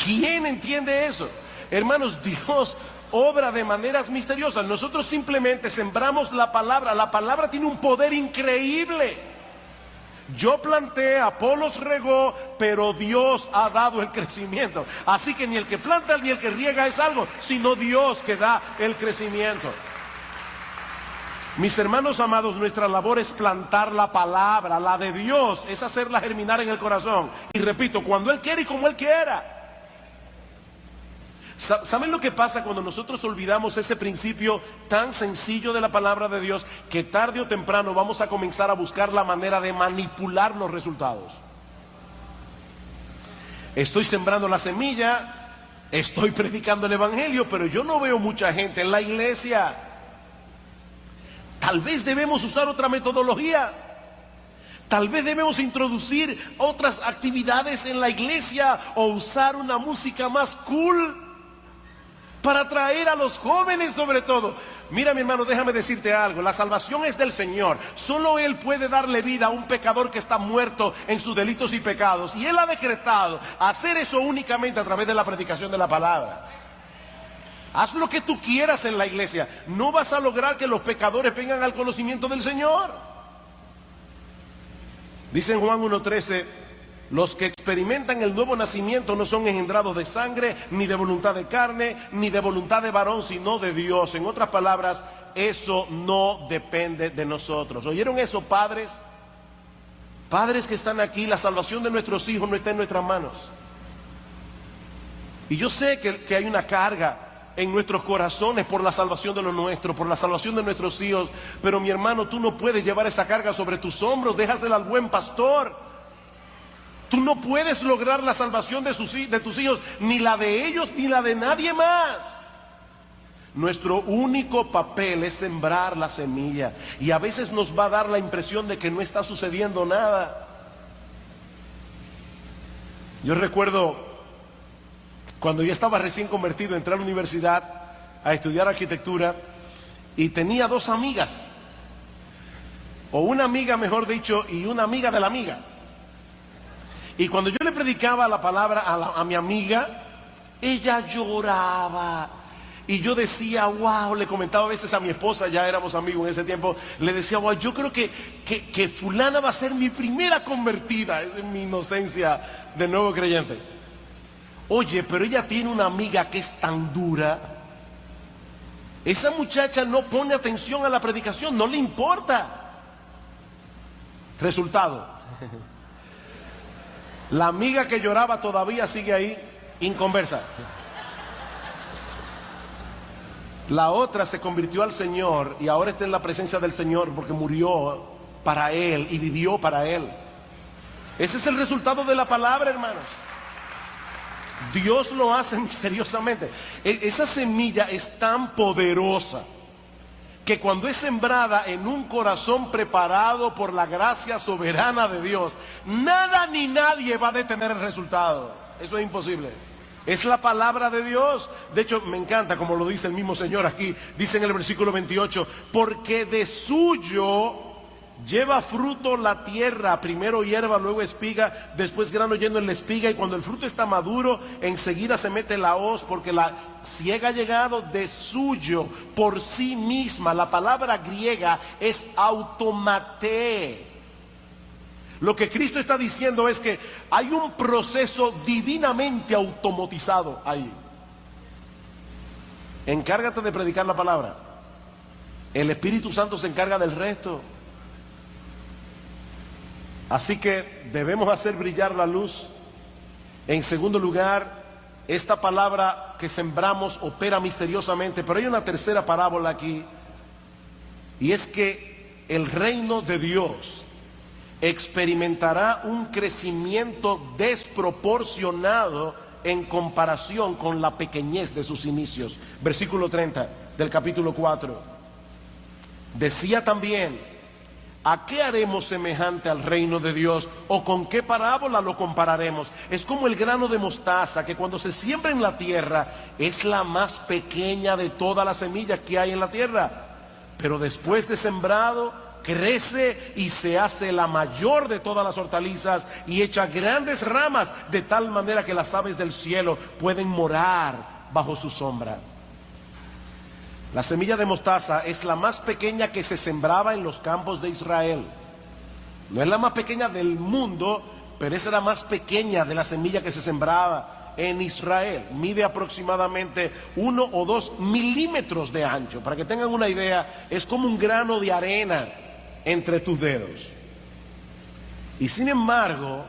¿Quién entiende eso? Hermanos, Dios obra de maneras misteriosas. Nosotros simplemente sembramos la palabra. La palabra tiene un poder increíble. Yo planté, Apolos regó, pero Dios ha dado el crecimiento. Así que ni el que planta ni el que riega es algo, sino Dios que da el crecimiento. Mis hermanos amados, nuestra labor es plantar la palabra, la de Dios, es hacerla germinar en el corazón. Y repito, cuando Él quiere y como Él quiera. ¿Saben lo que pasa cuando nosotros olvidamos ese principio tan sencillo de la palabra de Dios? Que tarde o temprano vamos a comenzar a buscar la manera de manipular los resultados. Estoy sembrando la semilla, estoy predicando el evangelio, pero yo no veo mucha gente en la iglesia. Tal vez debemos usar otra metodología. Tal vez debemos introducir otras actividades en la iglesia o usar una música más cool para atraer a los jóvenes sobre todo. Mira, mi hermano, déjame decirte algo. La salvación es del Señor. Solo Él puede darle vida a un pecador que está muerto en sus delitos y pecados. Y Él ha decretado hacer eso únicamente a través de la predicación de la palabra. Haz lo que tú quieras en la iglesia. No vas a lograr que los pecadores vengan al conocimiento del Señor. Dice en Juan 1:13, los que experimentan el nuevo nacimiento no son engendrados de sangre, ni de voluntad de carne, ni de voluntad de varón, sino de Dios. En otras palabras, eso no depende de nosotros. ¿Oyeron eso, padres? Padres que están aquí, la salvación de nuestros hijos no está en nuestras manos. Y yo sé que hay una carga en nuestros corazones por la salvación de los nuestros, por la salvación de nuestros hijos. Pero mi hermano, tú no puedes llevar esa carga sobre tus hombros, déjasela al buen pastor. Tú no puedes lograr la salvación de tus hijos, ni la de ellos, ni la de nadie más. Nuestro único papel es sembrar la semilla. Y a veces nos va a dar la impresión de que no está sucediendo nada. Yo recuerdo cuando yo estaba recién convertido, entré a la universidad a estudiar arquitectura y tenía dos amigas, o una amiga mejor dicho, y una amiga de la amiga. Y cuando yo le predicaba la palabra a mi amiga, ella lloraba. Y yo decía, wow, le comentaba a veces a mi esposa, ya éramos amigos en ese tiempo, le decía, wow, yo creo que fulana va a ser mi primera convertida. Esa es mi inocencia de nuevo creyente. Oye, pero ella tiene una amiga que es tan dura. Esa muchacha no pone atención a la predicación, no le importa. Resultado: la amiga que lloraba todavía sigue ahí, inconversa. La otra se convirtió al Señor y ahora está en la presencia del Señor porque murió para Él y vivió para Él. Ese es el resultado de la palabra, hermanos. Dios lo hace misteriosamente. Esa semilla es tan poderosa que cuando es sembrada en un corazón preparado por la gracia soberana de Dios, nada ni nadie va a detener el resultado. Eso es imposible. Es la palabra de Dios. De hecho, me encanta como lo dice el mismo Señor aquí. Dice en el versículo 28, porque de suyo lleva fruto la tierra, primero hierba, luego espiga, después grano lleno en la espiga, y cuando el fruto está maduro, enseguida se mete la hoz, porque la siega ha llegado. De suyo, por sí misma. La palabra griega es automate. Lo que Cristo está diciendo es que hay un proceso divinamente automatizado ahí. Encárgate de predicar la palabra. El Espíritu Santo se encarga del resto. Así que debemos hacer brillar la luz. En segundo lugar, esta palabra que sembramos opera misteriosamente. Pero hay una tercera parábola aquí, y es que el reino de Dios experimentará un crecimiento desproporcionado en comparación con la pequeñez de sus inicios. Versículo 30 del capítulo 4. Decía también: ¿a qué haremos semejante al reino de Dios? ¿O con qué parábola lo compararemos? Es como el grano de mostaza, que cuando se siembra en la tierra es la más pequeña de todas las semillas que hay en la tierra. Pero después de sembrado, crece y se hace la mayor de todas las hortalizas y echa grandes ramas, de tal manera que las aves del cielo pueden morar bajo su sombra. La semilla de mostaza es la más pequeña que se sembraba en los campos de Israel. No es la más pequeña del mundo, pero es la más pequeña de la semilla que se sembraba en Israel. Mide aproximadamente 1 o 2 milímetros de ancho. Para que tengan una idea, es como un grano de arena entre tus dedos. Y sin embargo,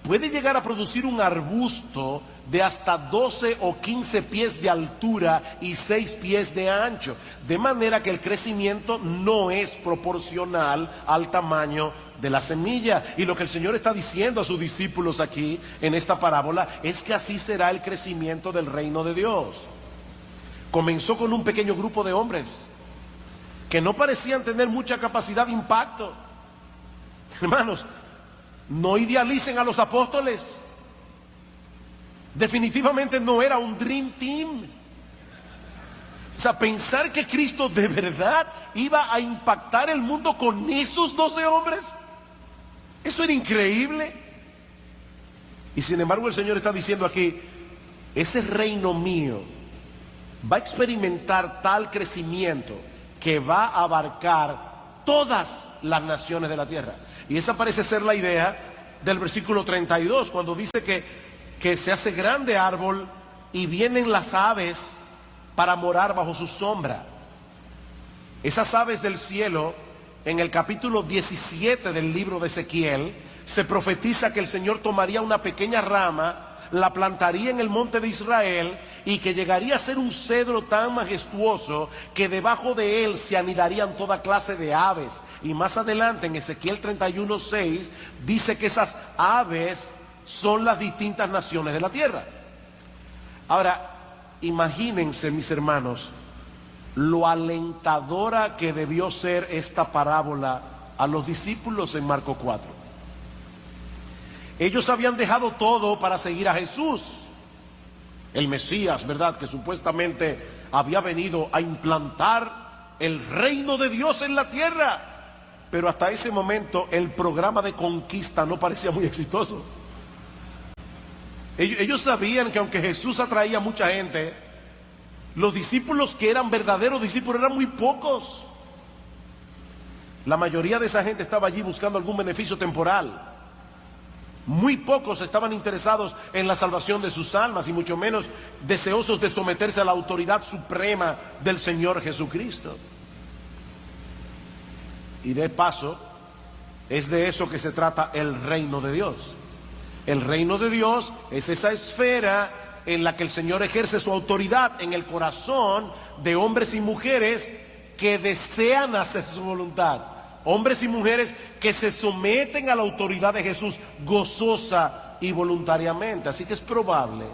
puede llegar a producir un arbusto de hasta 12 o 15 pies de altura y 6 pies de ancho. De manera que el crecimiento no es proporcional al tamaño de la semilla. Y lo que el Señor está diciendo a sus discípulos aquí en esta parábola es que así será el crecimiento del reino de Dios. Comenzó con un pequeño grupo de hombres que no parecían tener mucha capacidad de impacto. Hermanos, no idealicen a los apóstoles. Definitivamente no era un dream team. O sea, pensar que Cristo de verdad iba a impactar el mundo con esos 12 hombres, eso era increíble. Y sin embargo el Señor está diciendo aquí, ese reino mío va a experimentar tal crecimiento que va a abarcar todas las naciones de la tierra. Y esa parece ser la idea del versículo 32, cuando dice que se hace grande árbol y vienen las aves para morar bajo su sombra. Esas aves del cielo, en el capítulo 17 del libro de Ezequiel, se profetiza que el Señor tomaría una pequeña rama, la plantaría en el monte de Israel y que llegaría a ser un cedro tan majestuoso que debajo de él se anidarían toda clase de aves. Y más adelante en Ezequiel 31:6 dice que esas aves son las distintas naciones de la tierra. Ahora, imagínense, mis hermanos, lo alentadora que debió ser esta parábola a los discípulos en Marcos 4. Ellos habían dejado todo para seguir a Jesús, el Mesías, ¿verdad? Que supuestamente había venido a implantar el reino de Dios en la tierra. Pero hasta ese momento el programa de conquista no parecía muy exitoso. Ellos sabían que aunque Jesús atraía a mucha gente, los discípulos que eran verdaderos discípulos eran muy pocos. La mayoría de esa gente estaba allí buscando algún beneficio temporal. Muy pocos estaban interesados en la salvación de sus almas y mucho menos deseosos de someterse a la autoridad suprema del Señor Jesucristo. Y de paso, es de eso que se trata el reino de Dios. El reino de Dios es esa esfera en la que el Señor ejerce su autoridad en el corazón de hombres y mujeres que desean hacer su voluntad. Hombres y mujeres que se someten a la autoridad de Jesús gozosa y voluntariamente. Así que es probable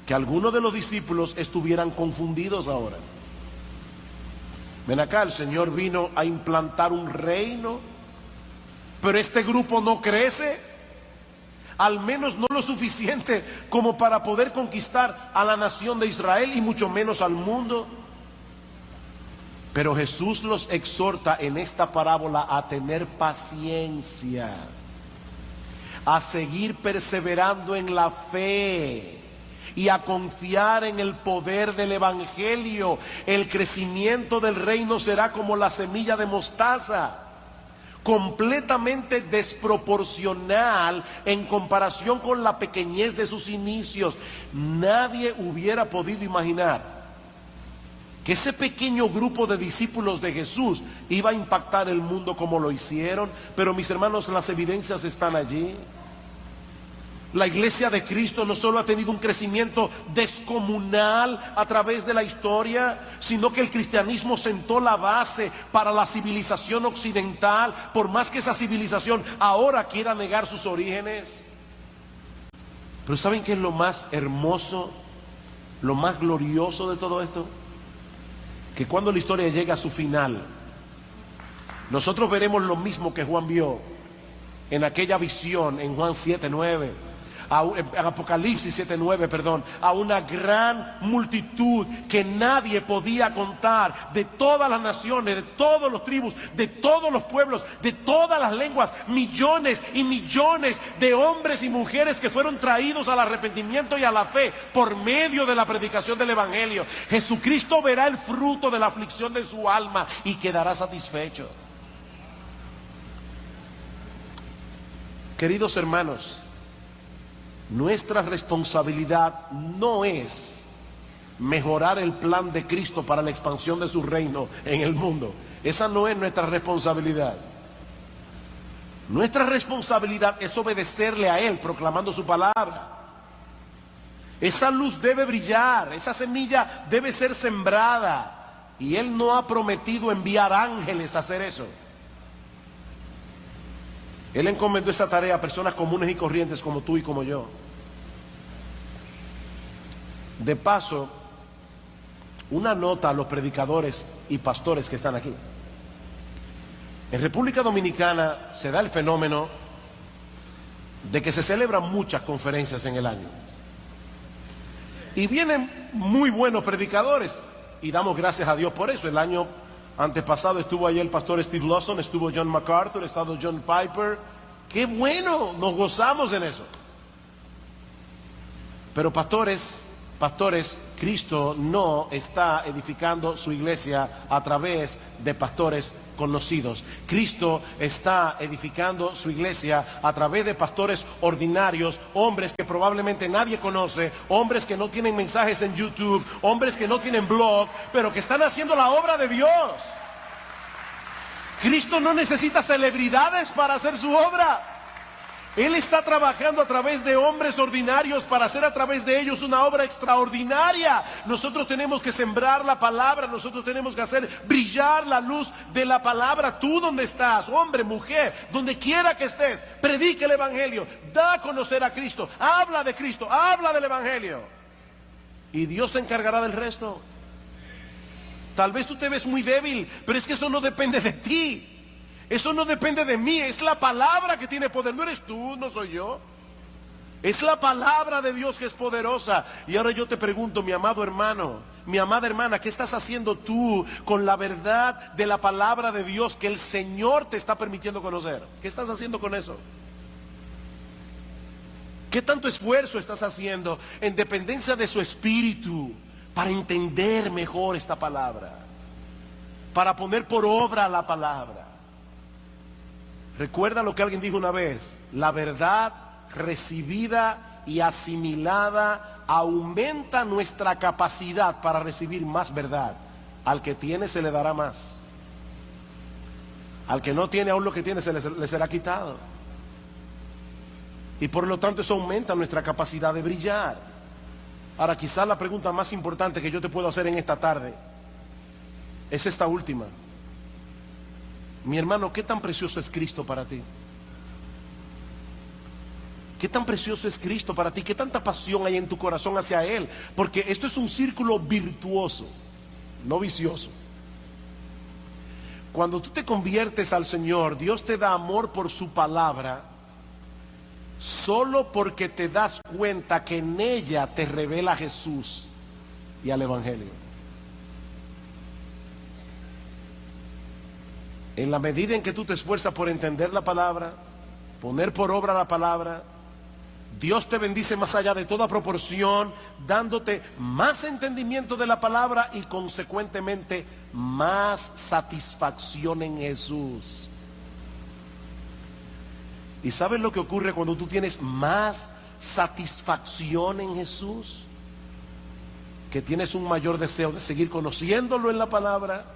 que algunos de los discípulos estuvieran confundidos ahora. Ven acá, el Señor vino a implantar un reino, pero este grupo no crece. Al menos no lo suficiente como para poder conquistar a la nación de Israel y mucho menos al mundo. Pero Jesús los exhorta en esta parábola a tener paciencia, a seguir perseverando en la fe y a confiar en el poder del Evangelio. El crecimiento del reino será como la semilla de mostaza, completamente desproporcional en comparación con la pequeñez de sus inicios. Nadie hubiera podido imaginar que ese pequeño grupo de discípulos de Jesús iba a impactar el mundo como lo hicieron. Pero mis hermanos, las evidencias están allí. La iglesia de Cristo no solo ha tenido un crecimiento descomunal a través de la historia, sino que el cristianismo sentó la base para la civilización occidental, por más que esa civilización ahora quiera negar sus orígenes. Pero ¿saben qué es lo más hermoso, lo más glorioso de todo esto? Que cuando la historia llegue a su final, nosotros veremos lo mismo que Juan vio en aquella visión en Juan 7:9. En Apocalipsis 7:9, perdón, a una gran multitud que nadie podía contar, de todas las naciones, de todas las tribus, de todos los pueblos, de todas las lenguas, millones y millones de hombres y mujeres que fueron traídos al arrepentimiento y a la fe por medio de la predicación del Evangelio. Jesucristo verá el fruto de la aflicción de su alma y quedará satisfecho. Queridos hermanos, nuestra responsabilidad no es mejorar el plan de Cristo para la expansión de su reino en el mundo. Esa no es nuestra responsabilidad. Nuestra responsabilidad es obedecerle a Él, proclamando su palabra. Esa luz debe brillar, esa semilla debe ser sembrada. Y Él no ha prometido enviar ángeles a hacer eso. Él encomendó esa tarea a personas comunes y corrientes como tú y como yo. De paso, una nota a los predicadores y pastores que están aquí. En República Dominicana se da el fenómeno de que se celebran muchas conferencias en el año. Y vienen muy buenos predicadores y damos gracias a Dios por eso. El año antepasado estuvo allí el pastor Steve Lawson, estuvo John MacArthur, ha estado John Piper. ¡Qué bueno! Nos gozamos en eso. Pero pastores, Cristo no está edificando su iglesia a través de pastores conocidos. Cristo está edificando su iglesia a través de pastores ordinarios, hombres que probablemente nadie conoce, hombres que no tienen mensajes en YouTube, hombres que no tienen blog, pero que están haciendo la obra de Dios. Cristo no necesita celebridades para hacer su obra. Él está trabajando a través de hombres ordinarios para hacer a través de ellos una obra extraordinaria. Nosotros tenemos que sembrar la palabra, nosotros tenemos que hacer brillar la luz de la palabra. Tú donde estás, hombre, mujer, donde quiera que estés, predica el evangelio, da a conocer a Cristo, habla de Cristo, habla del evangelio. Y Dios se encargará del resto. Tal vez tú te ves muy débil, pero es que eso no depende de ti. Eso no depende de mí, es la palabra que tiene poder. No eres tú, no soy yo. Es la palabra de Dios que es poderosa. Y ahora yo te pregunto, mi amado hermano, mi amada hermana, ¿qué estás haciendo tú con la verdad de la palabra de Dios que el Señor te está permitiendo conocer? ¿Qué estás haciendo con eso? ¿Qué tanto esfuerzo estás haciendo en dependencia de su espíritu para entender mejor esta palabra? Para poner por obra la palabra. Recuerda lo que alguien dijo una vez: la verdad recibida y asimilada aumenta nuestra capacidad para recibir más verdad. Al que tiene se le dará más. Al que no tiene, aún lo que tiene le será quitado. Y por lo tanto eso aumenta nuestra capacidad de brillar. Ahora, quizás la pregunta más importante que yo te puedo hacer en esta tarde es esta última. Mi hermano, ¿qué tan precioso es Cristo para ti? ¿Qué tan precioso es Cristo para ti? ¿Qué tanta pasión hay en tu corazón hacia Él? Porque esto es un círculo virtuoso, no vicioso. Cuando tú te conviertes al Señor, Dios te da amor por su palabra, solo porque te das cuenta que en ella te revela a Jesús y al Evangelio. En la medida en que tú te esfuerzas por entender la palabra, poner por obra la palabra, Dios te bendice más allá de toda proporción, dándote más entendimiento de la palabra y consecuentemente más satisfacción en Jesús. ¿Y sabes lo que ocurre cuando tú tienes más satisfacción en Jesús? Que tienes un mayor deseo de seguir conociéndolo en la palabra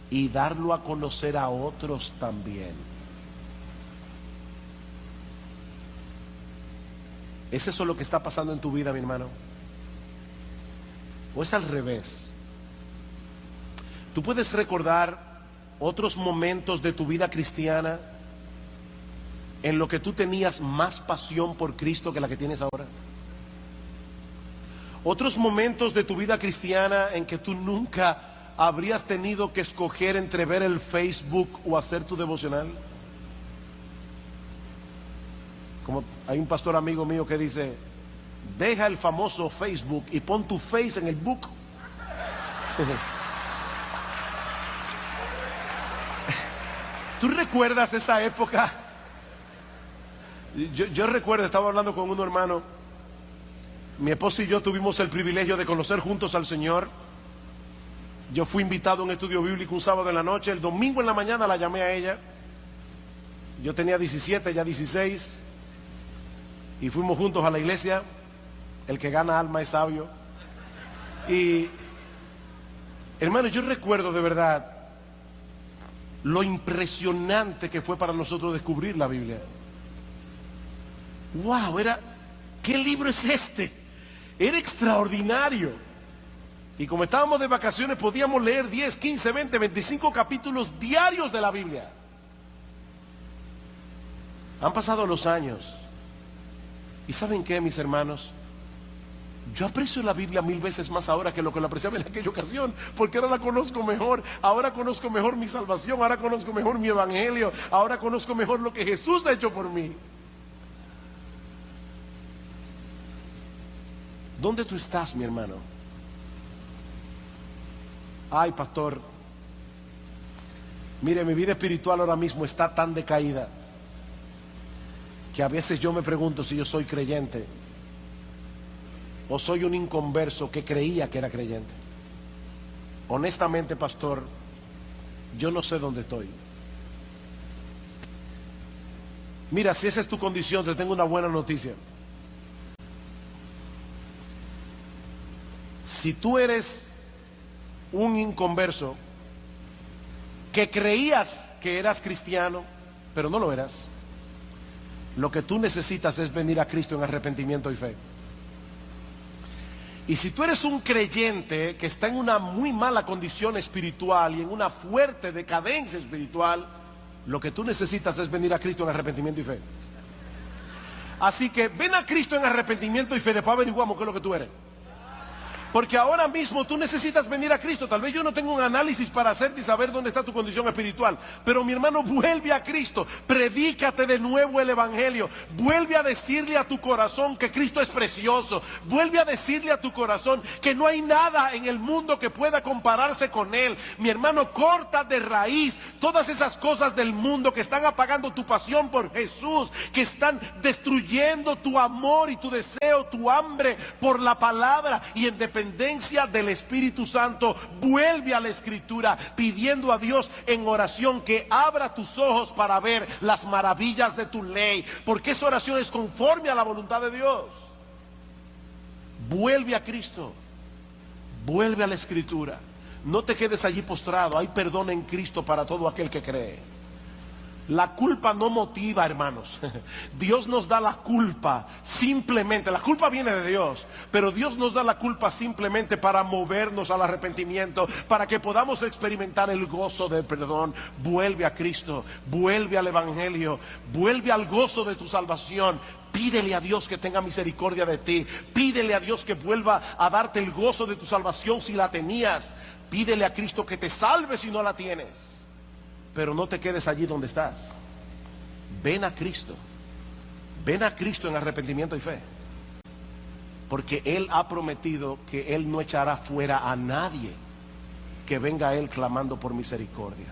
y darlo a conocer a otros también. ¿Es eso lo que está pasando en tu vida, mi hermano? ¿O es al revés? ¿Tú puedes recordar otros momentos de tu vida cristiana en lo que tú tenías más pasión por Cristo que la que tienes ahora? Otros momentos de tu vida cristiana en que tú nunca habrías tenido que escoger entre ver el Facebook o hacer tu devocional. Como hay un pastor amigo mío que dice: deja el famoso Facebook y pon tu face en el book. ¿Tú recuerdas esa época? Yo recuerdo, estaba hablando con un hermano. Mi esposo y yo tuvimos el privilegio de conocer juntos al Señor. Yo fui invitado a un estudio bíblico un sábado en la noche. El domingo en la mañana la llamé a ella. Yo tenía 17, ya 16, y fuimos juntos a la iglesia. El que gana alma es sabio. Y hermano, yo recuerdo de verdad lo impresionante que fue para nosotros descubrir la Biblia. Wow, ¿qué libro es este? Era extraordinario. Y como estábamos de vacaciones, podíamos leer 10, 15, 20, 25 capítulos diarios de la Biblia. Han pasado los años. ¿Y saben qué, mis hermanos? Yo aprecio la Biblia 1000 veces más ahora que lo que la apreciaba en aquella ocasión, porque ahora la conozco mejor, ahora conozco mejor mi salvación, ahora conozco mejor mi evangelio, ahora conozco mejor lo que Jesús ha hecho por mí. ¿Dónde tú estás, mi hermano? Ay, pastor, mire, mi vida espiritual ahora mismo está tan decaída que a veces yo me pregunto si yo soy creyente o soy un inconverso que creía que era creyente. Honestamente, pastor, yo no sé dónde estoy. Mira, si esa es tu condición, te tengo una buena noticia. Si tú eres un inconverso que creías que eras cristiano, pero no lo eras, lo que tú necesitas es venir a Cristo en arrepentimiento y fe. Y si tú eres un creyente que está en una muy mala condición espiritual y en una fuerte decadencia espiritual, lo que tú necesitas es venir a Cristo en arrepentimiento y fe. Así que ven a Cristo en arrepentimiento y fe, después averiguamos qué es lo que tú eres. Porque ahora mismo tú necesitas venir a Cristo. Tal vez yo no tengo un análisis para hacerte y saber dónde está tu condición espiritual. Pero mi hermano, vuelve a Cristo. Predícate de nuevo el evangelio. Vuelve a decirle a tu corazón que Cristo es precioso. Vuelve a decirle a tu corazón que no hay nada en el mundo que pueda compararse con Él. Mi hermano, corta de raíz todas esas cosas del mundo que están apagando tu pasión por Jesús, que están destruyendo tu amor y tu deseo, tu hambre por la palabra, y en dependencia del Espíritu Santo, vuelve a la Escritura pidiendo a Dios en oración que abra tus ojos para ver las maravillas de tu ley, porque esa oración es conforme a la voluntad de Dios. Vuelve a Cristo, vuelve a la Escritura, no te quedes allí postrado. Hay perdón en Cristo para todo aquel que cree. La culpa no motiva, hermanos. Dios nos da la culpa simplemente, la culpa viene de Dios, pero Dios nos da la culpa simplemente para movernos al arrepentimiento, para que podamos experimentar el gozo del perdón. Vuelve a Cristo, vuelve al evangelio, vuelve al gozo de tu salvación. Pídele a Dios que tenga misericordia de ti. Pídele a Dios que vuelva a darte el gozo de tu salvación si la tenías. Pídele a Cristo que te salve si no la tienes. Pero no te quedes allí donde estás. Ven a Cristo. Ven a Cristo en arrepentimiento y fe. Porque Él ha prometido que Él no echará fuera a nadie que venga a Él clamando por misericordia.